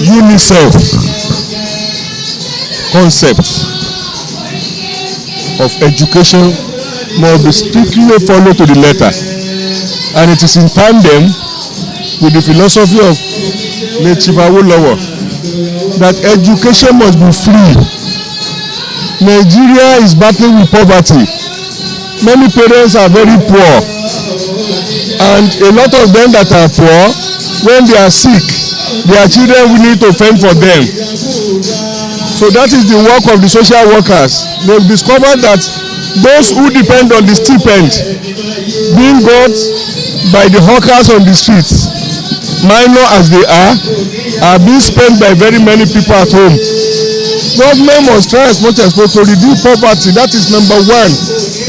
UNICEF concept of education must be strictly followed to the letter, and it is in tandem with the philosophy of Chief Awolowo that education must be free. Nigeria is battling with poverty. Many parents are very poor, and a lot of them that are poor, when they are sick, their children will need to fend for them. So that is the work of the social workers. They've discovered that those who depend on the stipend being got by the hawkers on the streets, minor as they are being spent by very many people at home. Government must try as much as possible to reduce poverty. That is number one.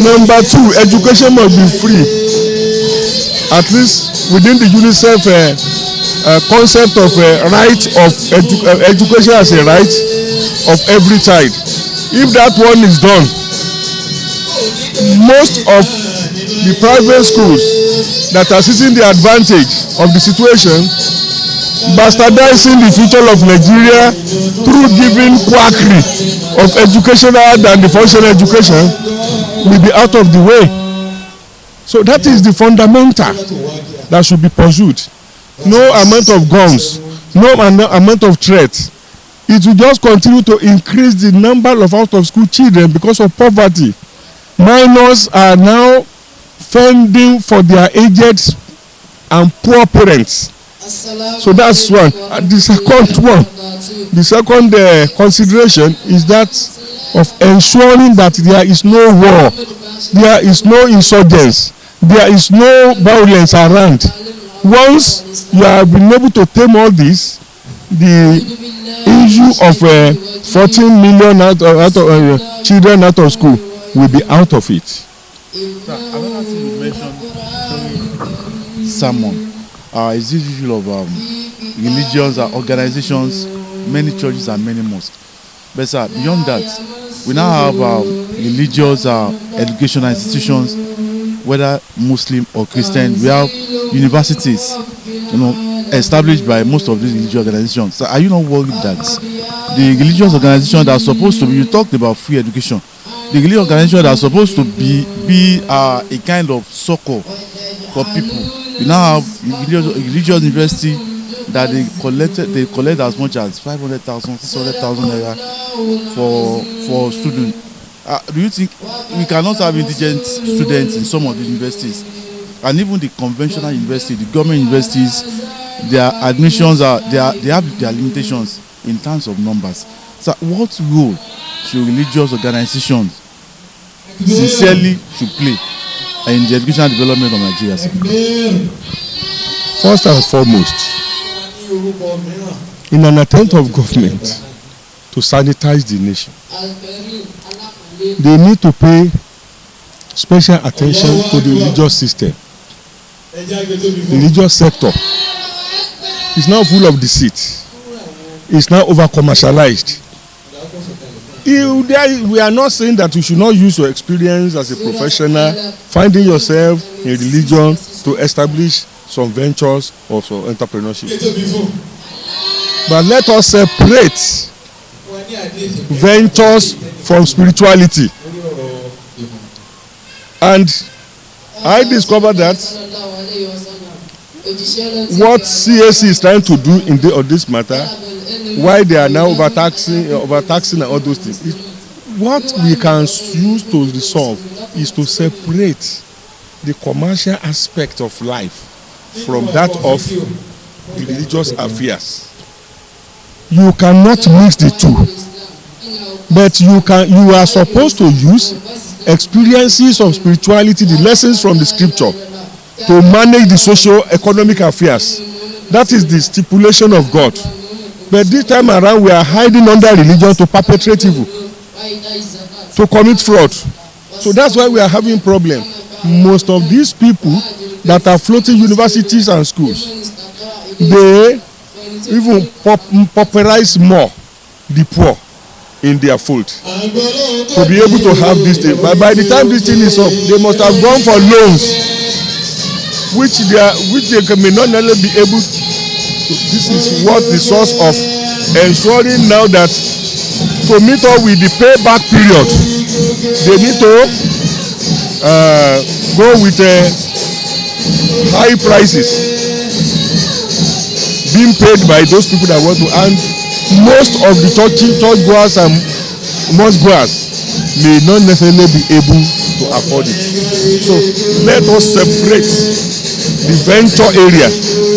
Number two, education must be free. At least within the UNICEF concept of right of education as a right of every child. If that one is done, most of the private schools that are seizing the advantage of the situation, bastardizing the future of Nigeria through giving quackery of education other than the functional education, will be out of the way. So that is the fundamental that should be pursued. No amount of guns, no amount of threats. It will just continue to increase the number of out-of-school children because of poverty. Minors are now fending for their aged and poor parents. So that's one. The second consideration is that of ensuring that there is no war, there is no insurgence, there is no violence around. Once you have been able to tame all this, the issue of 14 million children out of school will be out of it. Another thing you mentioned during sermon is this issue of religious organizations, many churches and many mosques. But sir, beyond that, we now have religious educational institutions, whether Muslim or Christian. We have universities, established by most of these religious organizations. So are you not worried that the religious organizations that are supposed to be, you talked about free education, the religious organizations that are supposed to be a kind of succor for people, you now have religious university that they collect as much as 500,000, 600,000 naira for students. Do you think we cannot have indigent students in some of the universities? And even the conventional university, the government universities, their admissions they have their limitations in terms of numbers. So what role should religious organizations sincerely should play in the educational development of Nigeria? First and foremost, in an attempt of government to sanitize the nation, they need to pay special attention to the religious system. The religious sector is now full of deceit. It's now over commercialized. We are not saying that you should not use your experience as a professional, finding yourself in religion to establish some ventures or some entrepreneurship. But let us separate ventures from spirituality. And I discovered that what CAC is trying to do on this matter, why they are now overtaxing and all those things, what we can use to resolve is to separate the commercial aspect of life from that of religious affairs. You cannot mix the two, but you are supposed to use experiences of spirituality, the lessons from the scripture, to manage the socio-economic affairs. That is the stipulation of God. But this time around, we are hiding under religion to perpetrate evil, to commit fraud. So that's why we are having problem. Most of these people that are floating universities and schools, they even pauperize more the poor in their fold to be able to have this thing. But by the time this thing is up, they must have gone for loans which they may not necessarily be able to. This is what the source of ensuring now that to meet up with the payback period, they need to go with high prices being paid by those people that want to, and most of the church goers and mosque goers may not necessarily be able to afford it. So let us separate the venture area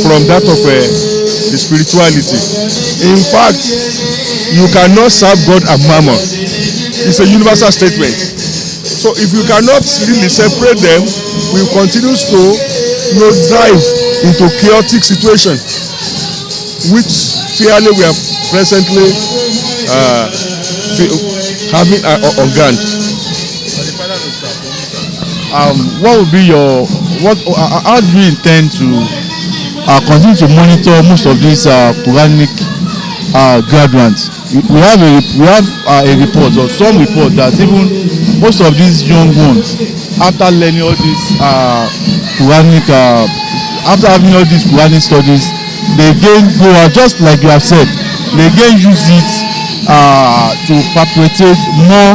from that of the spirituality. In fact, you cannot serve God and mammon. It's a universal statement. So if you cannot really separate them, we will continue to drive into chaotic situation, which fairly we are presently having on ground. What would be your how do you intend to continue to monitor most of these Quranic graduates? We have a report, or some report, that even most of these young ones, after learning all these Quranic, after having all these Quranic studies, they go out, just like you have said, they use it to perpetrate more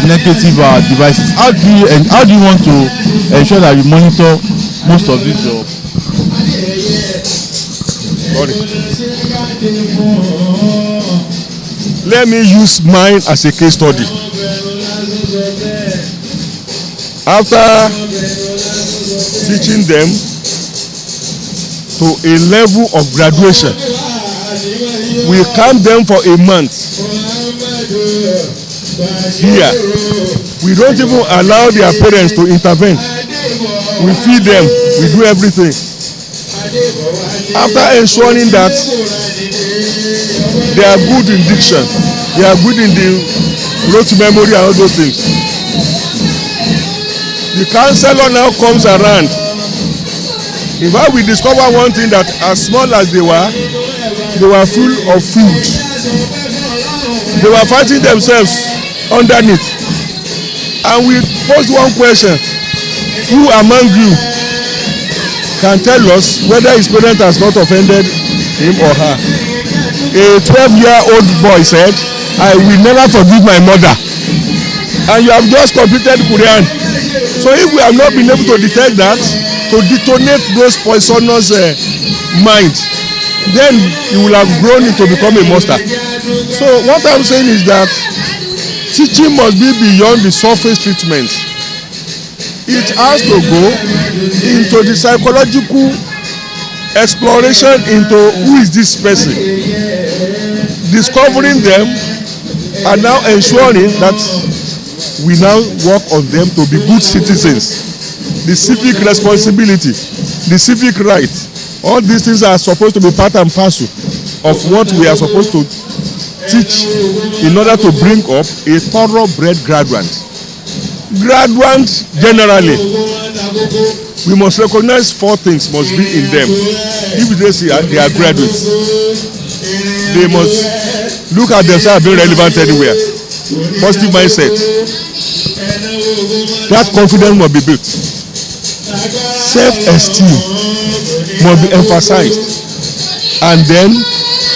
negative devices. How do you want to ensure that you monitor most of these jobs? Let me use mine as a case study. After teaching them to a level of graduation, we camp them for a month. Here, we don't even allow their parents to intervene. We feed them, we do everything. After ensuring that they are good in diction, they are good in the rote memory and all those things, the counselor now comes around. In fact, we discover one thing, that as small as they were full of food. They were fighting themselves underneath. And we posed one question: who among you can tell us whether his parent has not offended him or her? A 12-year-old boy said, "I will never forgive my mother." And you have just completed Quran. So if we have not been able to detect that, to detonate those poisonous mind, then you will have grown into become a monster. So what I'm saying is that teaching must be beyond the surface treatment. It has to go into the psychological exploration into who is this person, discovering them, and now ensuring that we now work on them to be good citizens. The civic responsibility, the civic right, all these things are supposed to be part and parcel of what we are supposed to teach in order to bring up a thoroughbred graduate. Graduates generally, we must recognize 4 things must be in them. If they say they are graduates, they must look at themselves being relevant anywhere. Positive mindset. That confidence must be built. Self-esteem must be emphasized, and then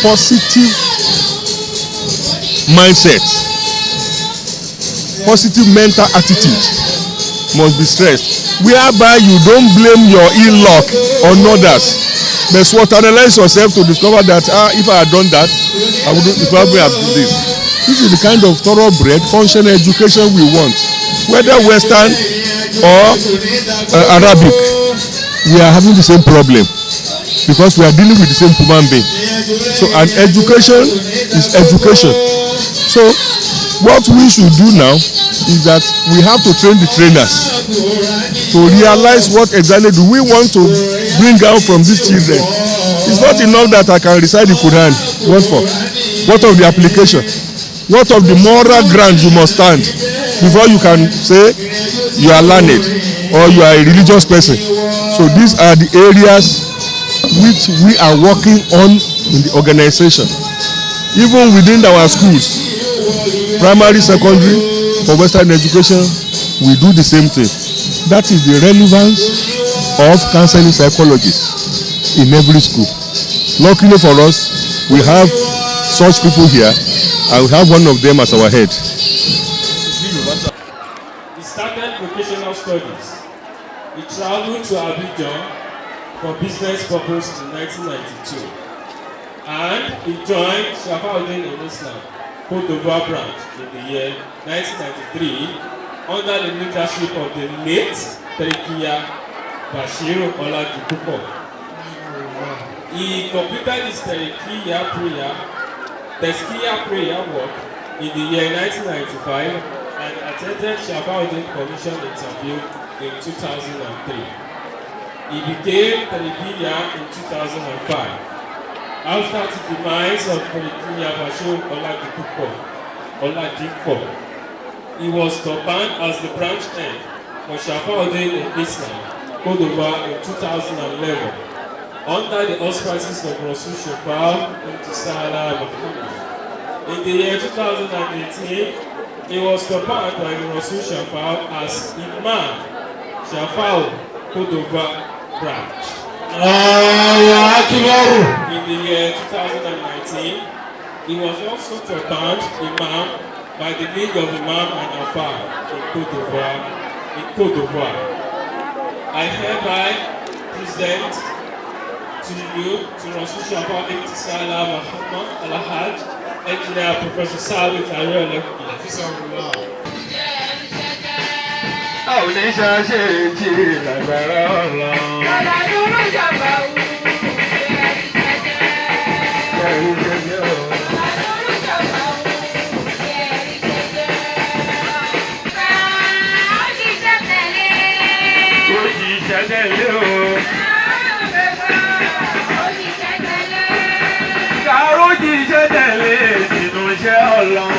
positive mindset, positive mental attitude must be stressed, whereby you don't blame your ill luck on others, but analyze yourself to discover that if I had done that, I wouldn't probably have done this. This is the kind of thoroughbred functional education we want, whether Western or Arabic. We are having the same problem because we are dealing with the same human being. So an education is education. So what we should do now is that we have to train the trainers to realize what exactly do we want to bring out from these children. It's not enough that I can recite the Quran. What for? What of the application? What of the moral ground you must stand before you can say you are learned or you are a religious person? So these are the areas which we are working on in the organization. Even within our schools, primary, secondary, for Western education, we do the same thing. That is the relevance of counseling psychologists in every school. Luckily for us, we have such people here, and we have one of them as our head. He started vocational studies. He traveled to Abidjan for business purpose in 1992, and he joined Shafauddin in Islam, Côte d'Ivoire branch in the year 1993 under the leadership of the late Terikiya Bashiru Oladipupo. He completed his Terikiya prayer work in the year 1995 and attended Shafauddin Commission interview in 2003. He became Terikiya in 2005. After the demise of Terikiya Bashiru Oladipo, he was combined as the branch head for Shafauddin in Islam, Côte d'Ivoire in 2011, under the auspices of Rasul Shafau Intisala Muhammad. In the year 2018, he was combined by the Rasul Shafau as Imam Shafau Côte d'Ivoire branch. In the year 2019, he was also combined Imam by the League of Imam and Afar in Côte d'Ivoire. I hereby present to you, to Rasul Shafau Intisala Muhammad Al-Hajj, Engineer Professor Sabi Tariq. Oníṣàṣe ti lágbára Ọlọ́run. Bàbá dúró jàmbá wù. Ẹ̀rí jẹjẹ o. Bàbá dúró jàmbá wù. Ẹ̀rí jẹjẹ. Ó jíṣẹ́ tẹ̀lé. Ó jíṣẹ́ tẹ̀lé o. Ó jíṣẹ́ tẹ̀lé. Kàró jíṣẹ́ tẹ̀lé sínú iṣẹ́ Ọlọ́run.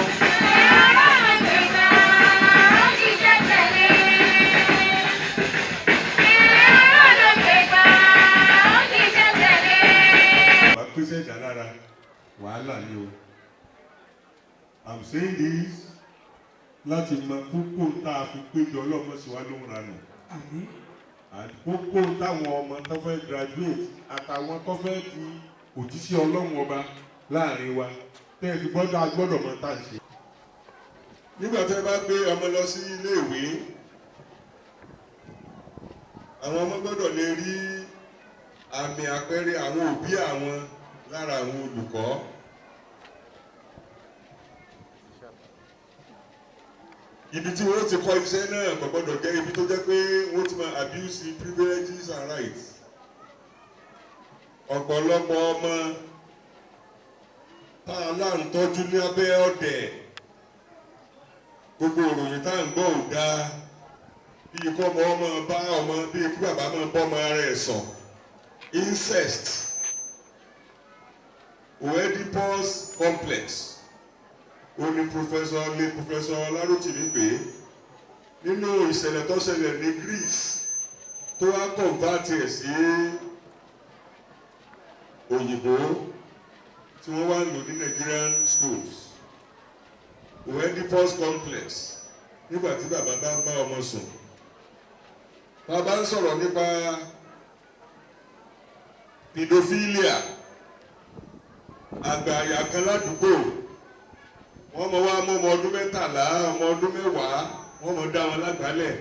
I'm saying this láti mọ kókó tá a fi péjọ ọlọ́mọ sí wa ló ń ranù. Kókó táwọn ọmọ tó fẹ́ graduate àtàwọn tó fẹ́ di òjíṣẹ́ Ọlọ́run ọba láàrin wa tẹ́ ẹ ti gbọ́dọ̀ mọ tá à ń ṣe. Nígbà tí ẹ bá gbé ọmọ lọ sí iléèwé, àwọn ọmọ gbọ́dọ̀ lè rí àmì àpẹẹrẹ àwọn òbí àwọn lára àwọn olùkọ́. Ibi tí wọ́n ti kọ́ iṣẹ́ náà kò gbọ́dọ̀ jẹ́ ibi tó jẹ́ pé wọ́n ti máa abuse privileges and rights. Ọ̀pọ̀lọpọ̀ ọmọ tá a là ń tọ́jú ní abẹ́ ọ̀dẹ̀, gbogbo òròyìn tá à ń gbọ́ ò dáa, bíi kọ́ ọmọ bá ọmọ bíi kí bàbá máa bọ́ ọmọ rẹ̀ sùn, incest, Oedipus complex. Ó ní Professor Larotimi pé nínú ìṣẹ̀lẹ̀ tó ṣẹlẹ̀ ní Greece tó wá convert ẹ̀ sí òyìnbó tí wọ́n wá lò ní Nigerian schools. Oedipus complex nígbà tí bàbá bá ń bá ọmọ sùn. Bàbá ń sọ̀rọ̀ nípa pedophilia, àgbàyà kan ládùúgbò. Wọ́n mọ wá mọ́ ọmọ ọdún 13, ọmọ ọdún 10, wọ́n mọ dá wọn lágbálẹ̀.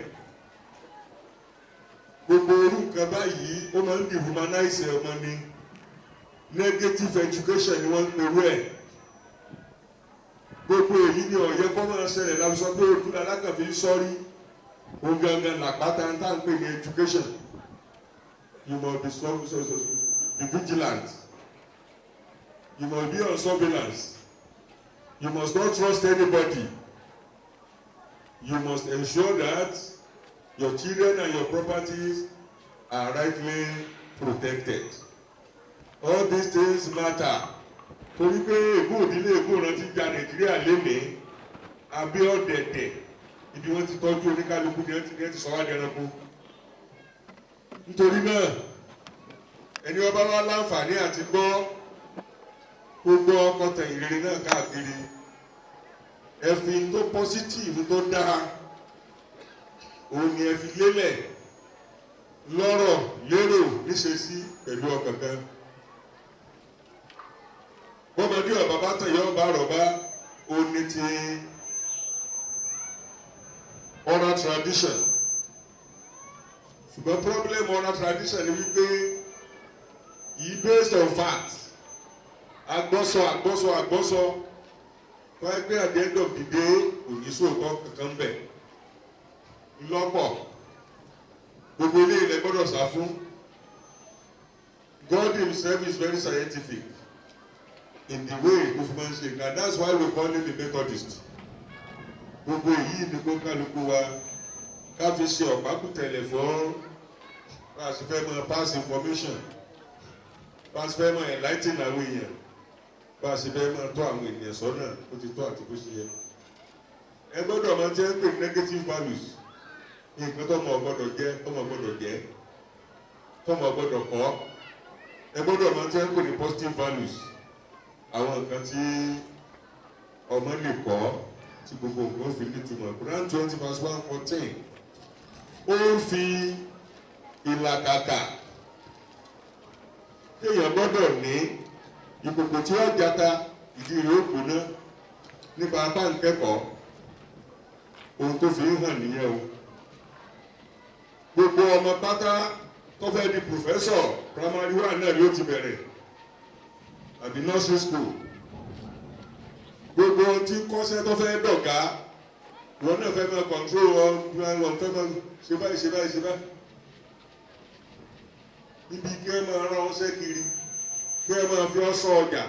Gbogbo orú nǹkan báyìí ó máa ń dehumanize ọmọ ni. Negative education ni wọ́n ń perú ẹ̀. Gbogbo èyí ni ọ̀yẹ́ kọ́ máa ṣẹlẹ̀ láti sọ pé ojú alákànfí ń sọ́rí. Ó gangan làpáta ń tà ń pè ní education. You must be vigilant. You must be on surveillance. You must not trust anybody. You must ensure that your children and your properties are rightly protected. All these things matter. Torí pé ègún òdílé ègún rántí gba Nàìjíríà lénìí, abẹ́ ọ̀dẹ̀dẹ̀, ibi wọ́n ti tọ́jú oníkálukú ni wọ́n ti sọ wá dẹranko. Nítorí náà, ẹni ọba wa láǹfààní àti gbọ́ gbogbo ọkọ̀ tẹ̀yìn rere náà káàkiri. Ẹ̀fìn tó positive tó dáa, òun ni ẹ fi lélẹ̀ lọ́rọ̀ lérò níṣe sí pẹ̀lú ọkàn kan. bọ́mọdé ọ̀bá bá tàn yọ ọba àrọ̀bá ó ní ti oral tradition. ṣùgbọ́n problem oral tradition ni wípé yìí based on fact. agbọ́sọ wọ́n gbé at the end of the day òní sóòtọ́ kankan bẹ̀. ńlọ́pọ̀ gbogbo ilé ilẹ̀ gbọ́dọ̀ sá fún. God himself is very scientific in the way tó fi máa ń ṣe and that's why we call him a Methodist. gbogbo èyí ni kó kálukú wa ká fi ṣe ọ̀pákùtẹ̀lẹ̀ fún bá a ṣe fẹ́ máa pass information bá a ṣe fẹ́ máa enlighten àwọn èèyàn bá a ṣe fẹ́ máa tọ́ àwọn ènìyàn sọ́nà ó ti tọ́ àti bó ṣe yẹ. ẹ gbọ́dọ̀ máa jẹ́ pé negative values nǹkan tọ́mọ ọgbọ́dọ̀ jẹ́ tọ́mọ ọgbọ́dọ̀ jẹ́ tọ́mọ ọgbọ́dọ̀ kọ́. ẹ gbọ́dọ̀ máa jẹ́ pé ní positive values àwọn nǹkan tí ọmọ lè kọ́ tí gbogbo nǹkan ó fi nítumọ̀. Quran 20:1-14 ó fi ìlàkàkà kéèyàn gbọ́dọ̀ ní ìkòkò tí wọ́n jata ìdí rẹ̀ ó kùnà nípa apá nkẹ́kọ̀ọ́ ohun tó fi ń hàn nìyẹn o. gbogbo ọmọ pátá tó fẹ́ di professor primary 1 náà ló ti bẹ̀rẹ̀ àbí nursery school. gbogbo tí kọ́sẹ́ tó fẹ́ dọ̀gá wọn náà fẹ́ máa control wọn fẹ́ máa ṣe báyìí. níbi kí ẹ máa rán ọṣẹ́ kiri kí ẹ máa fi ọṣọ ọjà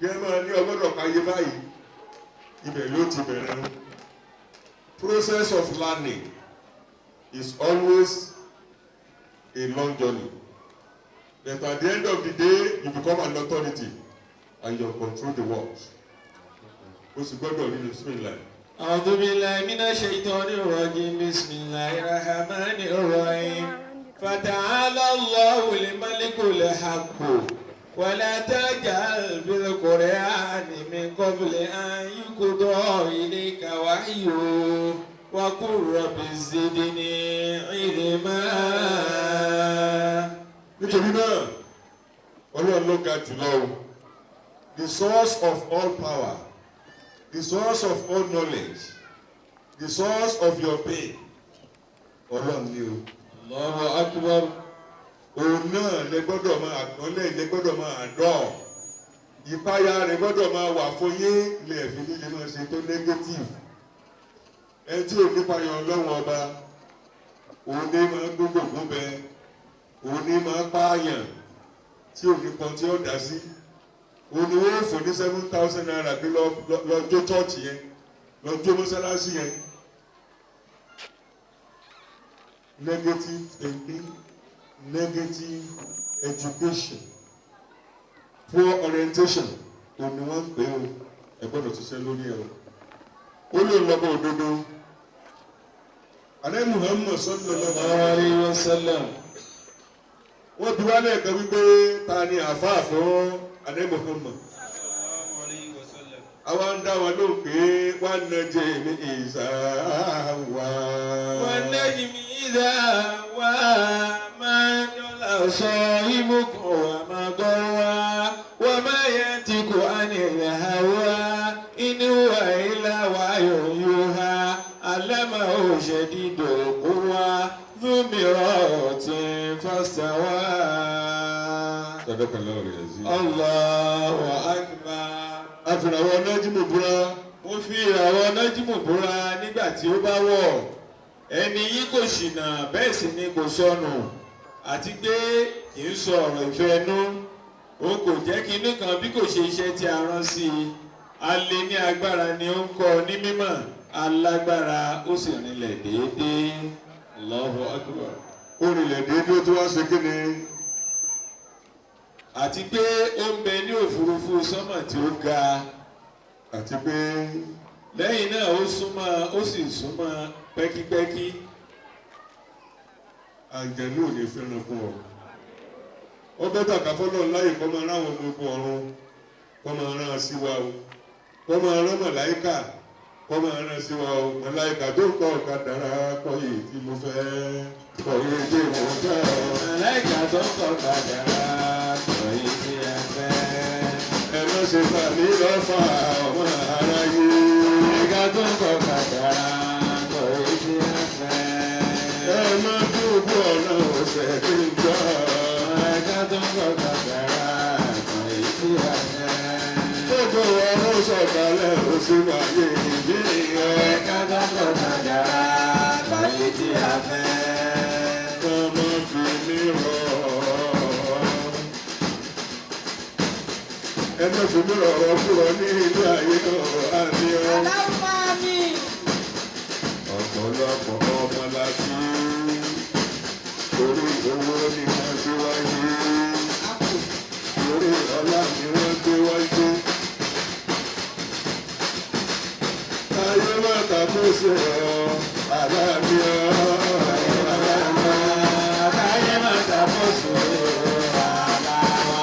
kí ẹ máa ní ọgbọ́dọ̀ káyé báyìí ibẹ̀ ló ti bẹ̀rẹ̀ o. Process of learning is always a long journey but at the end of the day you become an authority and you control the world. o sì gbọ́dọ̀ nínú bismillah. أعوذ بالله من الشيطان الرجيم بسم الله الرحمن الرحيم فتعالى الله الملك الحق ولا تجعل بالقرآن من قبل أن يقضى إليك وحيه وقل رب زدني علما. nítorí náà Ọlọ́run ló ga jùlọ o, the source of all power, the source of all knowledge, the source of your pain Ọlọ́run ni o. Allahu Akbar. òun náà lè gbọ́dọ̀ máa àgbọ́nlẹ̀ lè gbọ́dọ̀ máa àdọ́ ìpayà rẹ̀ gbọ́dọ̀ máa wà fún yín ilé ẹ̀fín nílé máa ṣe tó negative. ẹ tí ò nípayà Ọlọ́run ọba òun ní máa gbógbògbó bẹ òun ní máa pààyàn tí ò ní kan tí ó dá sí òun ni wọ́n fò ní 7,000 naira bí lọ́jọ́ chọ́ọ̀chì yẹn lọ́jọ́ mọ́sálásí yẹn. Negative thinking, negative education, poor orientation òun ni wọ́n ń pè ó ẹ gbọ́dọ̀ ṣiṣẹ́ lórí ẹ̀ o. ó lè lọ́bọ̀ òdodo. Ànábì Muhammad sallallahu alaihi wasallam. wọ́n bí wá lẹ́ẹ̀kan wípé ta ni àfáà fún Ànábì Muhammad. àwa ń dá wọn lóhùn pé wọ́n na jẹ́ ní ìsáwá. wọ́n na jẹ́ ní ìsáwá máa ń lọ sọ ibùkún wa máa gbọ́ wá wọ́n máa yẹ ti kó ànilẹ̀ àwa inú wa ilá wa yóò ha alámà ó ṣe dídò kó wá lómìíràn tí fásitàwá. Sadaqallahu al-azim. Allahu akbar. àfìràwọ̀ nájímù búra. mo fi ìràwọ̀ nájímù búra nígbà tí ó bá wọ̀ ẹni yìí kò ṣìnà bẹ́ẹ̀ sì ni kò sọnù àti pé kì í sọ ọ̀rọ̀ ìfẹ́ ẹnu o kò jẹ́ kí inú kan bí kò ṣe iṣẹ́ tí a rán sí i a lè ní agbára ni ó ń kọ́ ní mímọ̀ alágbára ó sì rinlẹ̀ déédéé. Allahu akbar. ó rinlẹ̀ déédéé tó wá ṣe kí ni. àti pé ó ń bẹ ní òfurufú sánmà tí ó ga. àti pé lẹ́yìn náà ó sì súnmọ́ pẹ́kípẹ́kí. àǹjẹ̀lú ò ní fẹ́ràn fún ọ. ó bẹ́tà káfọ́lọ́ láyè kọ́ máa ráwọn ọmọ ogun ọ̀run kọ́ máa rán sí wa o kọ́ máa rán màláíkà kọ́mọ ẹran sí wa o màláìka tó ń kọ́ kádàrá kọ́ yìí tí mo fẹ́ kọ́ yìí tí mo fẹ́. Màláìka tó ń kọ́ kádàrá kọ́ yìí tí a fẹ́. ẹ má ṣe fà mí lọ́fà ọmọ aráyé. Màláìka tó ń kọ́ kádàrá kọ́ yìí tí a fẹ́. ẹ má dúró ọ̀nà ọ̀sẹ̀ tí ń gbọ́. Màláìka tó ń kọ́ kádàrá kọ́ yìí tí a fẹ́. gbogbo ọ̀rọ̀ sọ̀kalẹ̀ oṣù wáyé ìdí Màláìka tó ń kọ́ kádàrá kọ́ yìí tí a fẹ́. ọmọ fi mí rọ̀. ẹ má fi mí rọ̀rọ̀ kúrò ní ilé ayé náà àmì ọ́. ọ̀pọ̀lọpọ̀ ọmọ láti orí owó ni wọ́n gbé wáyé orí ọlá ni wọ́n gbé wáyé. ayé má tàbí ṣe ọ́ àdáni ọ́. Ayé máa ṣàkóso àlá wa.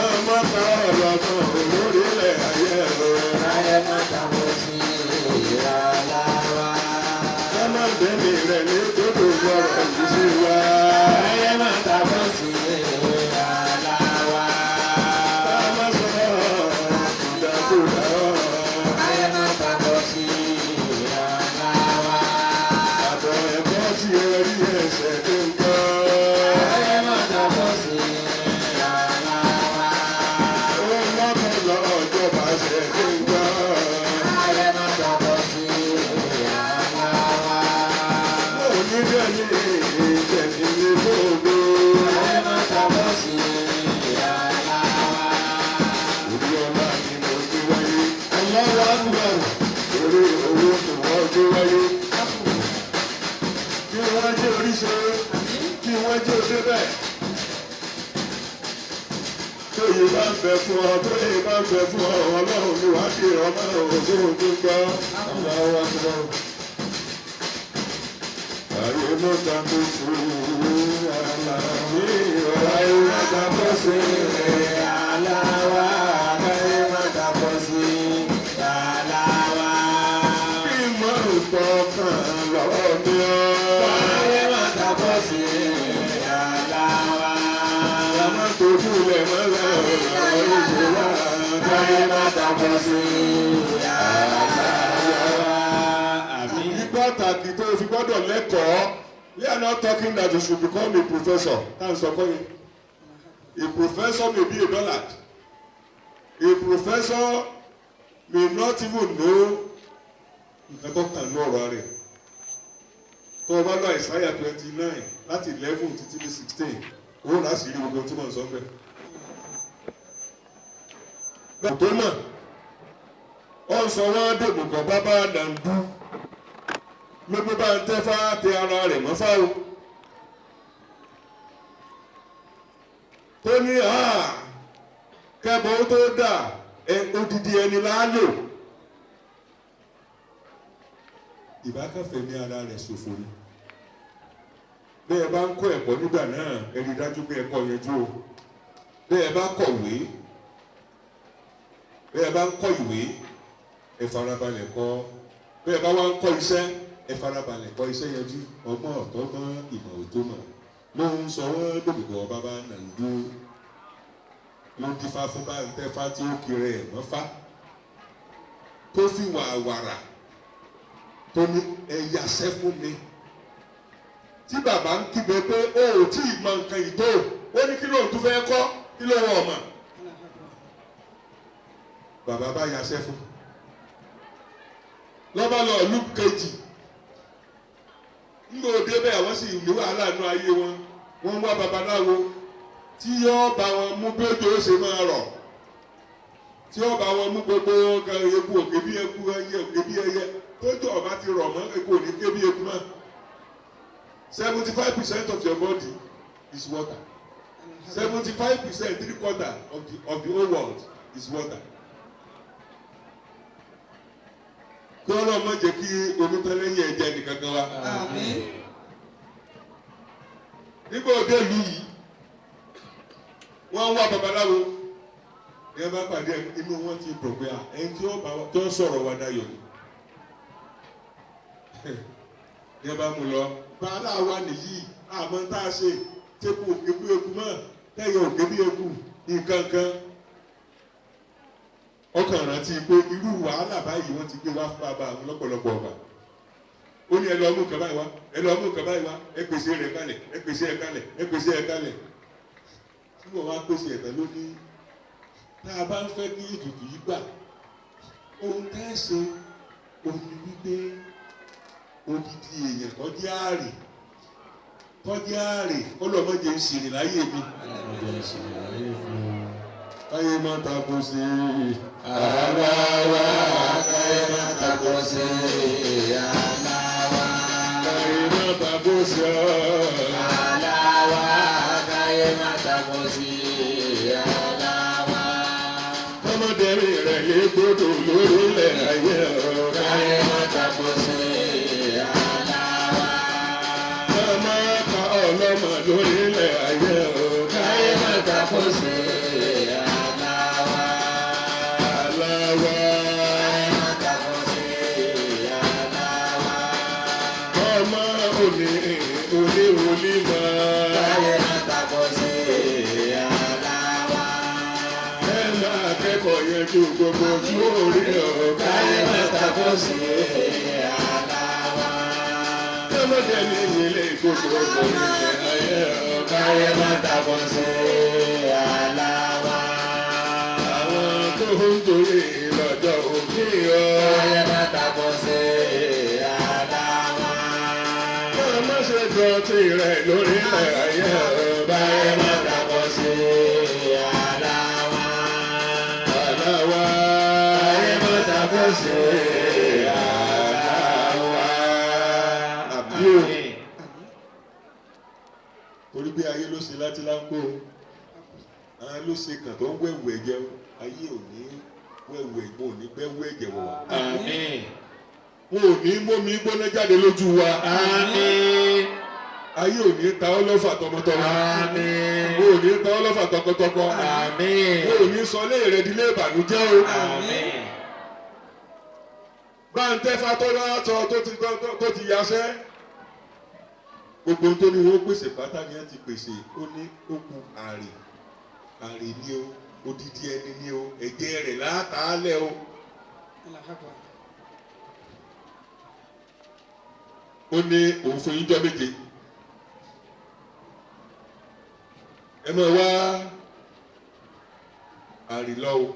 ọmọ kan ọlọ́kan olórílẹ̀ ayé o. Ayé máa ṣàkóso àlá wa. ọmọ bẹ́ẹ̀ni rẹ̀ ní tóbi gbọ́rọ̀ yìí sí wa. Ayé máa ṣàkóso àlá wa. ọmọ sọ̀rọ̀ ìdàkúdà ọ́. Ayé máa ṣàkóso àlá wa. àbọ̀ ẹ̀kọ́ tí ẹ rí ẹsẹ̀ tó ń gbọ́. Ayé máa ṣàkóso àlá wa. ó lọ́kànlá ọjọ́ bá ṣe tó ń gbọ́. Ayé máa ṣàkóso àlá wa. onídẹ̀ẹ́ni ìjẹ̀ni ní gbogbo. Ayé máa ṣàkóso àlá wa. orí ọlá ni mo gbé wáyé. aláwọ̀ àgbà orí owó tó wọ́n gbé wáyé. kí wọ́n jẹ́ oríṣi kí wọ́n jẹ́ òṣèbẹ̀. tó yìí bá ń bẹ fún ọ tó yìí bá ń bẹ fún ọ ọlọ́run ni wàá fi ọmọ òṣèlú tó gbọ́. aláwọ̀ àgbà. ayé ló ta kó sùúrù àlàyé Ayé máa ṣàkóso àlá wa. Ayé máa ṣàkóso àlá wa. kí mọ̀ nǹkan lọ́wọ́ mi ọ́. Ayé máa ṣàkóso àlá wa. ọmọ tó dúlẹ̀ mọ́lẹ̀ ọ̀rọ̀ ìṣẹ̀lá. Ayé máa ṣàkóso àlá wa. Àmín. ní pàtàkì tó fi gbọ́dọ̀ lẹ́kọ̀ọ́ we are not talking that you should become a professor tá à ń sọ kọ́ yẹn. A professor may be a dullard. A professor may not even know nǹkan tó kàn ní ọ̀rọ̀ rẹ̀. tó o bá lọ Àìsáyà 29 láti 11 títí dé 16 owó náà sì rí gbogbo tí mo ń sọ bẹ́ẹ̀. bẹ́ẹ̀ tó mọ̀ ọ ń sọ wọ́n dògbòkàn bábá dàndú gbogbo bá ń tẹ́fà tẹ ara rẹ̀ mọ́fà o. tó ní kẹ́bọ̀ tó dà odidi ẹni láálò. ìbákẹ́fẹ́ ní ara rẹ̀ ṣòfò ni. bẹ́ẹ̀ bá ń kọ́ ẹ̀kọ́ nígbà náà ẹ rí dájú pé ẹ̀kọ́ yẹjú o. bẹ́ẹ̀ bá kọ̀wé bẹ́ẹ̀ bá ń kọ́ ìwé ẹ farabalẹ̀ kọ́ bẹ́ẹ̀ bá wá ń kọ́ iṣẹ́ ẹ farabalẹ̀ kọ́ iṣẹ́ yẹjú ọgbọ́n ọ̀tọ́ mọ́ ìmọ̀ òtó mọ̀ ló ń sọ wọ́n dògbò bàbá nàndó ló dífá fún bá ń tẹ́fá tí ó kiri ẹ̀ mọ́fá tó fi wà wàrà tó ní ẹ̀yà sẹ́fún mi tí bàbá ń kígbe pé ó ò tí ì mọ nǹkan ìtó ó ní kí lóun tún fẹ́ kọ́ kí ló wọ ọmọ bàbá bá yà sẹ́fún lọ́ba lọ ìlú kejì ńgbò débẹ̀ àwọn sì ní wàhálà nù ayé wọn wọ́n wá babaláwo tí yóò bá wọn mú bí ojú ó ṣe máa rọ̀ tí yóò bá wọn mú gbogbo eku òkè bí eku ẹyẹ òkè bí ẹyẹ tójú ọba ti rọ̀ mọ́ eku òní ké bí eku mọ́ 75% of your body is water 75% 3/4 of the whole world is water. kí ọlọ́run má jẹ́ kí omi tán lẹ́yìn ẹ̀jẹ̀ nìkan kan wá. nígbà òde ìlú yìí wọ́n ń wá babaláwo ẹ bá pàdé inú wọn ti dùn pé ẹni tí ó sọ̀rọ̀ wa dayọ̀ ni ní ẹ bá mú lọ bàálà wa nìyí àmọ́ tá a ṣe tẹ́kù òkè bí eku mọ́ tẹ́yẹ òkè bí eku nǹkan kan ọkàn rántí pé irú wàhálà báyìí wọ́n ti gbé wá fún bàbá àwọn lọ́pọ̀lọpọ̀ ọgbà ó ní ẹ lọ mú nǹkan báyìí wá ẹ lọ mú nǹkan báyìí wá ẹ pèsè rẹ̀ kalẹ̀ ẹ pèsè ẹ̀ kalẹ̀ ẹ pèsè ẹ̀ kalẹ̀ tí wọ́n wá pèsè ẹ̀tàn lónìí tá a bá ń fẹ́ kí ètùtù yìí gbà ohun tá ẹ ṣe òun ni wípé odidi èèyàn tọ́jú ààrẹ ọlọ́mọdé ń ṣèrè láyé mi. Káyé má tako sí aláwa, káyé má tako sí aláwa. Káyé má tako sí aláwa, káyé má tako sí aláwa. Ọmọdé rẹ̀ lé gbódò lórílẹ̀ ayé ọ̀rọ̀. Káyé má tako sí aláwa. Ọmọ ọkọ̀ ọlọ́mọ lórílẹ̀ ayé ọ̀rọ̀. Káyé má tako sí aláwa. Aláwa. Káyé má tako sí aláwa. Ọmọ oníwòlímọ̀. Káyé má tako sí aláwa. Ẹ máa kẹ́kọ̀ọ́ yẹn ju gbogbo tí ó rí ọ̀. Káyé má tako sí aláwa. Ọmọdé ní ilé ìkókò ìṣẹ̀lẹ̀ ayé ọ̀. Káyé má tako sí aláwa. Àwọn tó ń torí lọ́jọ́ òbí ọ̀. Káyé má tako sí aláwa. Má ṣe dọ̀tí rẹ̀ lórílẹ̀ ayé ọ̀. Káyé má tako sí aláwa. Aláwa. Káyé má tako sí aláwa. Àbí o. Torí bí ayé ló ṣe láti láńkó àwọn ló ṣe kàn tó ń wẹ̀wù ẹ̀jẹ̀ ayé ò ní wẹ̀wù ẹ̀gbọ́n ò ní bẹ́wù ẹ̀jẹ̀ wọ̀ wá. Àmín. Wọn ò ní mómi gbóná jáde lójú wa. Àmín. Ayé ò ní ta ọ́ lọ́fà tọmọtọmọ. Àmín. Wọn ò ní ta ọ́ lọ́fà tọkọtọkọ. Àmín. Wọn ò ní sọ lé rẹ̀ dílé ìbànújẹ́ o. Àmín. Báńtẹ́fà tó lọ́tọ̀ tó ti yaṣẹ́. Gbogbo tó ní wọ́n pèsè pátá ni wọ́n ti pèsè ó ní okùn àrè ni o odidi ẹni ni o ẹ̀jẹ̀ rẹ̀ látàálẹ̀ o. Ó ní òun fún yín jọ́ méje. Ẹ máa wá àrè lọ o.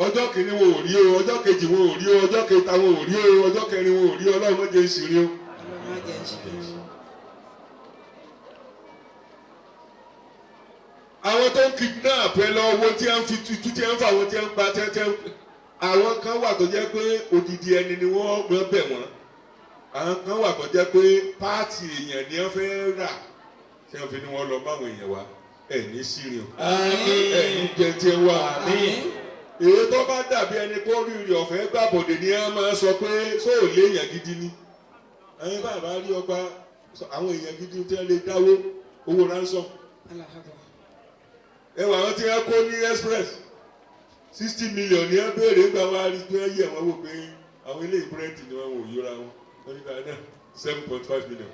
Ọjọ́ kìíní wọn ò rí o, ọjọ́ kejì wọn ò rí o, ọjọ́ kẹta wọn ò rí o, ọjọ́ kẹrin wọn ò rí o, Ọlọ́run má jẹ́ ìṣìrí o. Àwọn tó ń kidnap ẹ lọ owó tí wọ́n fi tutù tí wọ́n fa àwọn tí wọ́n gba tẹ́tẹ́ àwọn kan wà tó jẹ́ pé odidi ẹni ni wọ́n bẹ̀ wọ́n àwọn kan wà tó jẹ́ pé páàtì èèyàn ni wọ́n fẹ́ rà tí wọ́n fi ní wọ́n lọ báwọn èèyàn wá ẹ̀ ní sírí o ẹ̀ ní jẹ tí ẹ wà èyí tó bá dàbí ẹni kó rí rí ọ̀fẹ́ gbàbọ̀dé ni wọ́n máa sọ pé sóò léèyàn gidi ni ẹ̀yin bàbá rí ọgbà àwọn èèyàn gidi tí wọ́n lè dáwó owó ransom ẹwà àwọn tí wọ́n kó ní express 60 million ní wọ́n béèrè nígbà wọn rí pé yẹ wọ́n wò pé àwọn ilé ìbúrẹ́ǹtì ni wọ́n wò yóra wọn wọ́n ní ká náà 7.5 million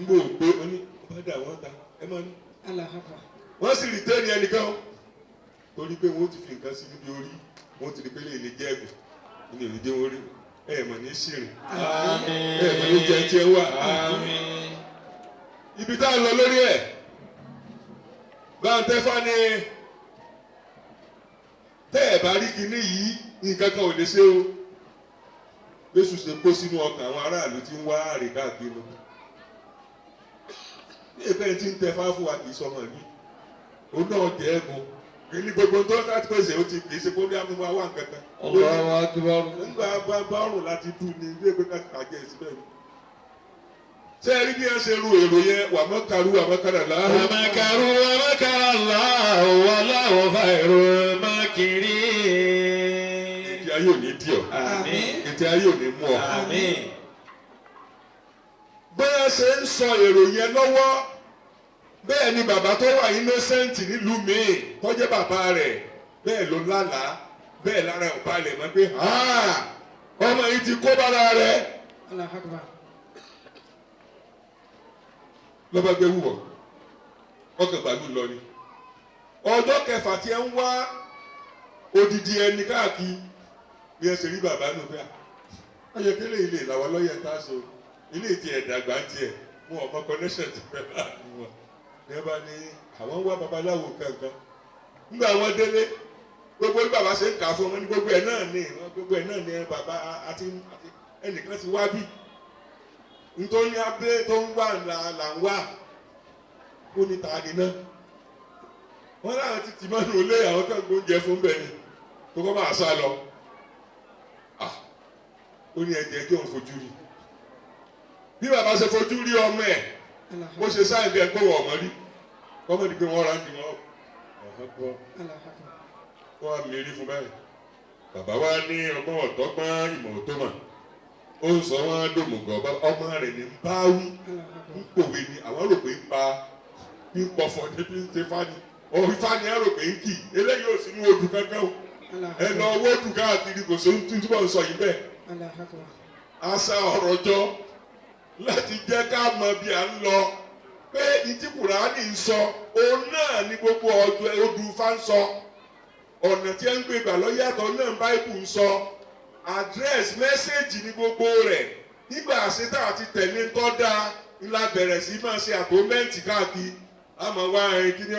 ń bò pé wọ́n ní bàdà wọ́n ta ẹ máa ní. wọ́n sì rí tẹ́ni ẹnìkan torí pé wọ́n ti fi nǹkan sí níbi orí wọ́n ti rí pé lè jẹ́ ẹ̀gùn ní òní dé wọ́n rí ẹ̀ẹ̀mọ̀ ní ṣìrìn ẹ̀ẹ̀mọ̀ ní jẹ́ tí ẹ wà ibi tá a lọ lórí ẹ̀ Báńtẹ́fà ni tẹ́ ẹ̀ bá rí kinní yìí nǹkan kan ò lè ṣe o Jésù ṣe kó sínú ọkàn àwọn aráàlú tí ń wá àrè káàkiri lọ ní ìpẹ́ tí ń tẹfá fún wa kì í sọmọ ní òun náà jẹ́ ẹ̀gùn ní gbogbo tó ń láti pèsè ó ti kì í ṣe kó ní amúmọ́ àwọn nǹkan kan nígbà bá ọrùn láti dùn ní ilé ìpẹ́ káàkiri àjẹ́ ìsìnkú ṣé ẹ rí bí ẹ ṣe ru èrò yẹn wà mọ́kàrú wà mọ́kàrà láàrú. wà mọ́kàrú wà mọ́kàrà láàrú wà láwọ̀ fàìrò mọ́kìrì. ètò ayé ò ní dí ọ. àmín. ètò ayé ò ní mú ọ. àmín. bẹ́ẹ̀ ṣe ń sọ èrò yẹn lọ́wọ́ bẹ́ẹ̀ ni bàbá tó wà innocent nílùú míì tó jẹ́ bàbá rẹ̀ bẹ́ẹ̀ ló lálàá bẹ́ẹ̀ lára ẹ̀ balẹ̀ mọ́ pé ọmọ yìí ti kó bára rẹ̀ lọ́ba gbé wúwọ̀ ọkàn gbàgbé lọ ni ọjọ́ kẹfà tí ẹ ń wá odidi ẹni káàkiri bí ẹ ṣe rí bàbá nù bẹ́ẹ̀ ayọ̀kẹ́lẹ́ ilé làwọn lọ́yẹ̀ tá a ṣe ilé tí ẹ̀ dàgbà ń tiẹ̀ wọn ọmọ connection ti fẹ́ láàrin wọn ní ẹ bá ní àwọn wá babaláwo kankan nígbà wọn délé gbogbo bàbá ṣe ń kà fún wọn ní gbogbo ẹ̀ náà ní bàbá àti ẹnìkan ti wá bí nítorí abẹ́ tó ń wà là ń wá ó ní tààdì náà wọn láwọn ti tì mọ́nú ilé àwọn kan gbóúnjẹ fún bẹ́ẹ̀ ni tó kọ́ máa sá lọ ó ní ẹ̀jẹ̀ kí òun fojú rí bí bàbá ṣe fojú rí ọmọ ẹ̀ bó ṣe sáyẹn bí ẹ gbọ́wọ́ ọmọ rí ọmọ ní pé wọ́n ra ń di wọn wọ́n á mérí fún báyìí bàbá wa ní ọgbọ́n ọ̀tọ́gbọ́n ìmọ̀ òtómà ó ń sọ wọn dòmùgọ̀ ọmọ rẹ̀ ní báwí ń pòwe ni àwọn rò pé ń pa ń pọ̀fọ̀ níbi ń ṣe fani òun fani ẹ rò pé ń kì eléyìí ò sínú odù kankan o ẹ lọ owó odù káàkiri kò sóhun tí túbọ̀ ń sọ yìí bẹ́ẹ̀ àṣà ọ̀rọ̀ jọ láti jẹ́ ká mọ bí à ń lọ pé ìtí Kùránì ń sọ òun náà ní gbogbo odù Ifá ń sọ ọ̀nà tí ẹ ń gbé gbà lọ́yàtọ̀ náà Báíbù ń sọ àdírẹ́sì mẹ́sẹ̀gì ní gbogbo rẹ̀ nígbà àṣetá àti tẹ̀lé tọ́ da ńlá bẹ̀rẹ̀ sí máa ṣe àtòmẹ́ǹtì káàkiri àmọ́ wá kíní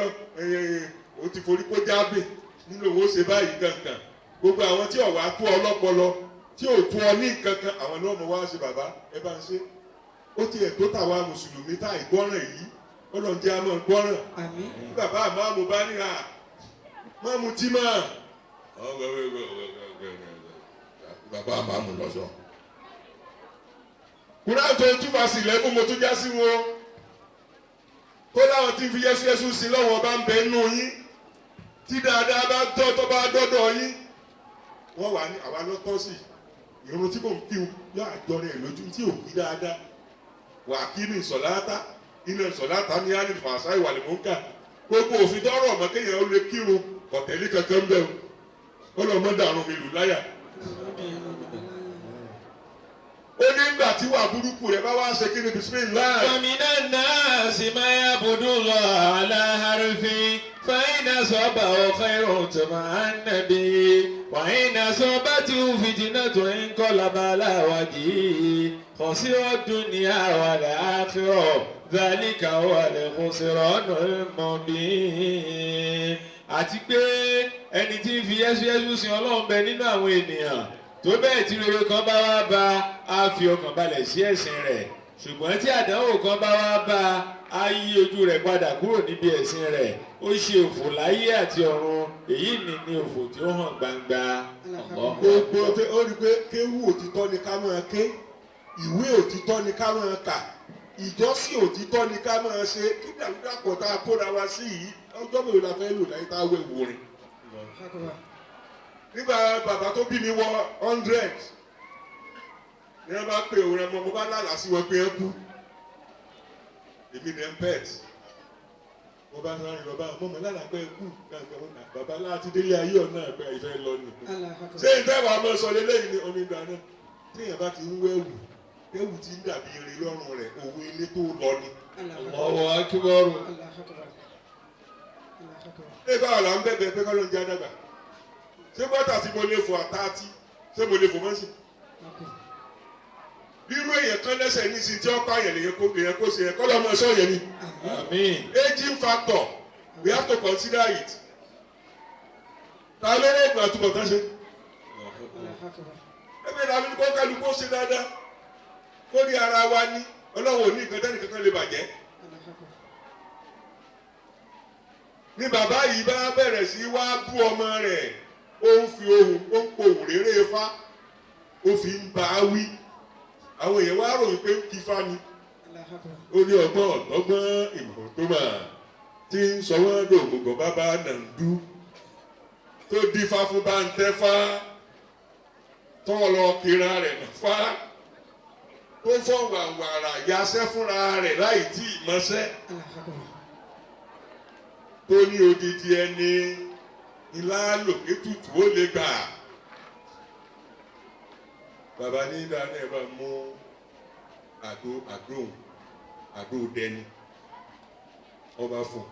o ti forí kó jábè nínú owó ṣe báyìí kankan gbogbo àwọn tí ọ̀wá tó ọlọ́pọlọ tí ò tó ọ ní kankan àwọn ni wọ́n mọ̀ wá ṣe bàbá ẹ bá ń ṣe ó ti ẹ̀ tó tàwa mùsùlùmí tá ìgbọ́ràn yìí Ọlọ́run jẹ́ àmọ́ gbọ́ràn bàbá àmọ́ bá ní à má mu tí mà bàbá àmọ́ lọ́sọ̀ Kùránì tó túbọ̀ sí lẹ́kùn mo tún já sí wọn kó láwọn tí ń fi yẹ́sùyẹ́sù sí lọ́wọ́ bá ń bẹ nù yín tí dáadáa bá tọ́ tó bá dọ́dọ̀ yín wọ́n wà ní àwa lọ́tọ́ sí ìrun tí kò ń kí yóò àjọ rẹ̀ lójú tí ò kí dáadáa wà kí ní ìsọ̀láta iná ìsọ̀láta ní ánì fàṣà ìwàlẹ̀ mọ́ńkà gbogbo òfin dọ́rọ̀ ọmọ kéèyàn ó lè kírun kọ̀tẹ́lí kankan ń bẹ̀ ó lọ́ mọ́ dàrún mi lù láyà. ó ní ìgbà tí wà burúkú rẹ̀ bá wá ṣe kí ni bismillah. Wàmínà náà sì máa yá budú lọ aláhàrífín fàyínà sọ́bà ọ̀kẹ́rùn tó máa ń nàbí wàyínà sọ́bà tí ó fi jìnnà tó ń kọ́ labalá wájì kọ̀sí ọdún ní àwàlẹ̀ àkírọ̀ dhalika wàlẹ̀ khusranu al-mubin. àti pé ẹni tí ń fi yẹ́sùyẹ́sù sin Ọlọ́run bẹ nínú àwọn ènìyàn tó bẹ́ẹ̀ tí rere kan bá wá bá a fi ọkàn balẹ̀ sí ẹ̀sìn rẹ̀ ṣùgbọ́n tí àdánwò kan bá wá bá a yí ojú rẹ̀ padà kúrò níbi ẹ̀sìn rẹ̀ ó ṣe òfò láyé àti ọ̀run èyí ni òfò tí ó hàn gbangba. gbogbo ó rí pé kéwú òtítọ́ ni ká máa ké ìwé òtítọ́ ni ká máa kà ìjọsìn òtítọ́ ni ká máa ṣe kí dàrúdàpọ̀ tá a kóra wa sí yìí ọjọ́ mélòó la fẹ́ lò láyé tá a wẹ̀ wò rìn. nígbà bàbá tó bí mi wọ 100 ní wọ́n bá pè òun rẹ̀ mọ́ mo bá lálàá sí wọn pé ẹ kú èmi ní pet mo bá sọ àrùn bàbá ọmọ mi lálàá pé ẹ kú kankan bàbá láti délé ayé ọ̀nà ẹ̀pẹ́ ìfẹ́ lọ ni ṣé ìtẹ́wà máa sọ lélẹ́yìn ní onígbà náà téèyàn bá ti ń wẹ̀wù ẹ̀wù ti ń dàbí irin lọ́rùn rẹ̀ owó ilé tó lọ ni. Allahu akbar. ẹ báwo la ń bẹ̀bẹ̀ pé kọ́ ló ń jẹ́ àdàgbà ṣé bọ́tà tí mo lè fò àtàtì ṣé mo lè fò mọ́sí. bírú èèyàn kan lẹ́sẹ̀ ní sin tí ó pààyàn lèyàn kó ṣe yẹn kọ́ lọ́mọ ẹ̀ṣọ́ yẹn ni. Aging factor we have to consider it. ta ló rẹ̀ ìgbà túbọ̀ tán ṣe. ẹgbẹ́ ìlànà ní kó kálukú ṣe dáadáa kó rí ara wa ní ọlọ́wọ́ ní nǹkan tẹ́nì kankan lè bàjẹ́. ní bàbá yìí bá bẹ̀rẹ̀ sí wá bú ọmọ rẹ̀ ó ń fi ohùn ó ń pohùn réré fá ó fi ń bá a wí àwọn èèyàn wá ròyìn pé kí fá ni ó ní ọgbọ́n ọ̀tọ́gbọ́n ìmọ̀ tó mà tí ń sọ wọ́n dòmùgọ̀ bàbá nàndú tó dífá fún bá ń tẹ́ fá tó lọ kíra rẹ̀ fá tó fọ́ wàwàrà yaṣẹ́ fúnra rẹ̀ láì tí ì mọ́ṣẹ́ tó ní odidi ẹni ìlà lòkè tutù ó lè gbà. bàbá ní ìdáná ẹ̀ bá mú àdó dẹni ọba fún